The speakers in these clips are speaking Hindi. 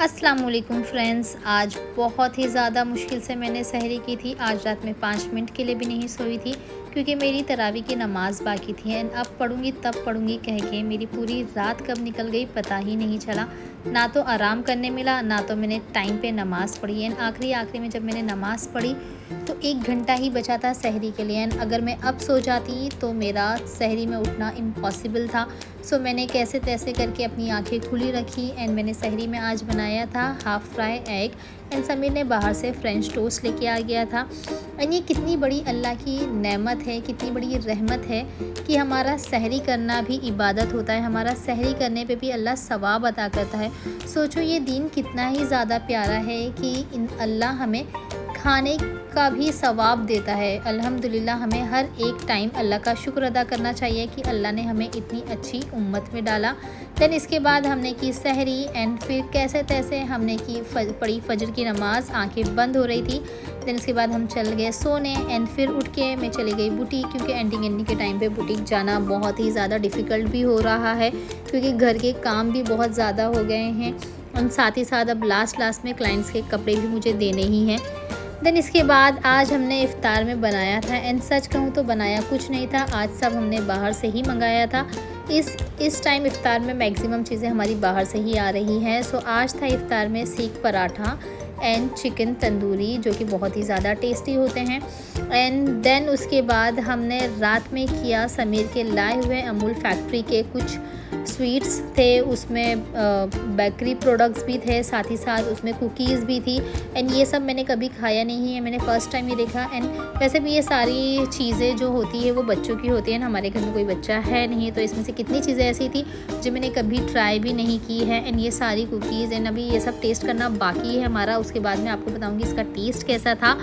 अस्सलाम वालेकुम फ्रेंड्स। आज बहुत ही ज़्यादा मुश्किल से मैंने सहरी की थी। आज रात में 5 मिनट के लिए भी नहीं सोई थी क्योंकि मेरी तरावी की नमाज़ बाकी थी एंड अब पढ़ूँगी तब पढ़ूँगी कह के मेरी पूरी रात कब निकल गई पता ही नहीं चला। ना तो आराम करने मिला, ना तो मैंने टाइम पे नमाज़ पढ़ी एंड आखिरी में जब मैंने नमाज़ पढ़ी तो 1 घंटा ही बचा था सहरी के लिए एंड अगर मैं अब सो जाती तो मेरा सहरी में उठना इम्पॉसिबल था। सो मैंने कैसे तैसे करके अपनी आंखें खुली रखी एंड मैंने सहरी में आज बनाया था half fry egg and Sameer ने बाहर से फ्रेंच टोस्ट लेके आ गया था। एंड ये कितनी बड़ी अल्लाह की नेमत है, कितनी बड़ी रहमत है कि हमारा सहरी करना भी इबादत होता है। हमारा सहरी करने पे भी अल्लाह सवाब अता करता है। सोचो ये दिन कितना ही ज़्यादा प्यारा है कि अल्लाह हमें खाने का भी सवाब देता है। अल्हम्दुलिल्लाह हमें हर एक टाइम अल्लाह का शुक्र अदा करना चाहिए कि अल्लाह ने हमें इतनी अच्छी उम्मत में डाला। देन इसके बाद हमने की सहरी एंड फिर कैसे तैसे हमने की पढ़ी फजर की नमाज़, आंखें बंद हो रही थी। देन इसके बाद हम चल गए सोने एंड फिर उठ के मैं चली गई बुटीक क्योंकि एंडिंग के टाइम पे बुटीक जाना बहुत ही ज़्यादा डिफ़िकल्ट भी हो रहा है क्योंकि घर के काम भी बहुत ज़्यादा हो गए हैं और साथ ही साथ अब लास्ट में क्लाइंट्स के कपड़े भी मुझे देने ही हैं। देन इसके बाद आज हमने इफ़्तार में बनाया था एंड सच कहूँ तो बनाया कुछ नहीं था, आज सब हमने बाहर से ही मंगाया था। इस टाइम इफ़्तार में मैक्सिमम चीज़ें हमारी बाहर से ही आ रही हैं। सो आज था इफ़्तार में सीख पराठा एंड चिकन तंदूरी जो कि बहुत ही ज़्यादा टेस्टी होते हैं। एंड देन उसके बाद हमने रात में किया समीर के लाए हुए अमूल फैक्ट्री के कुछ स्वीट्स थे, उसमें बेकरी प्रोडक्ट्स भी थे, साथ ही साथ उसमें कुकीज़ भी थी एंड ये सब मैंने कभी खाया नहीं है, मैंने फ़र्स्ट टाइम ही देखा। एंड वैसे भी ये सारी चीज़ें जो होती है वो बच्चों की होती है ना, हमारे घर में कोई बच्चा है नहीं तो इसमें से कितनी चीज़ें ऐसी थी जो मैंने कभी ट्राई भी नहीं की है। एंड ये सारी कुकीज़ एंड अभी ये सब टेस्ट करना बाकी है हमारा, उसके बाद मैं आपको बताऊँगी इसका टेस्ट कैसा था।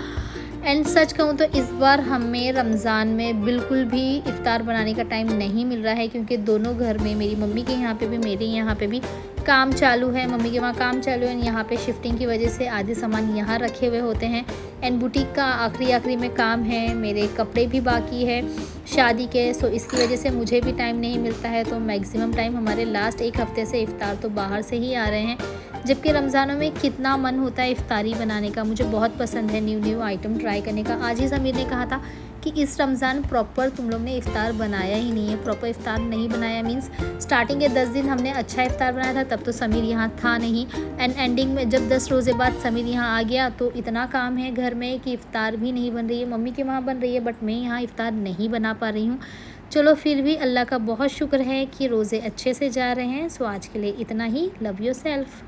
एंड सच कहूँ तो इस बार हमें रमज़ान में बिल्कुल भी इफ़्तार बनाने का टाइम नहीं मिल रहा है क्योंकि दोनों घर में मेरी मम्मी के यहाँ पे भी मेरे यहाँ पे भी काम चालू है। मम्मी के वहाँ काम चालू है, यहाँ पे शिफ्टिंग की वजह से आधे सामान यहाँ रखे हुए होते हैं एंड बुटीक का आखिरी में काम है, मेरे कपड़े भी बाकी है शादी के। सो इसकी वजह से मुझे भी टाइम नहीं मिलता है तो मैक्सिमम टाइम हमारे लास्ट 1 हफ़्ते से इफ़्तार तो बाहर से ही आ रहे हैं। जबकि रमज़ानों में कितना मन होता है इफ़्तारी बनाने का, मुझे बहुत पसंद है न्यू आइटम ट्राई करने का। आज ही समीर ने कहा था कि इस रमज़ान प्रॉपर तुम लोग ने इफ़्तार बनाया ही नहीं है, प्रॉपर इफ़्तार नहीं बनाया मीन्स स्टार्टिंग के 10 दिन हमने अच्छा इफ़्तार बनाया था तब तो समीर यहाँ था नहीं एंड एंडिंग में जब 10 रोज़े बाद समीर यहाँ आ गया तो इतना काम है घर में कि इफ़्तार भी नहीं बन रही है। मम्मी के वहाँ बन रही है बट मैं यहाँ इफ़्तार नहीं बना पा रही हूँ। चलो फिर भी अल्लाह का बहुत शुक्र है कि रोज़े अच्छे से जा रहे हैं। सो आज के लिए इतना ही। Love your self.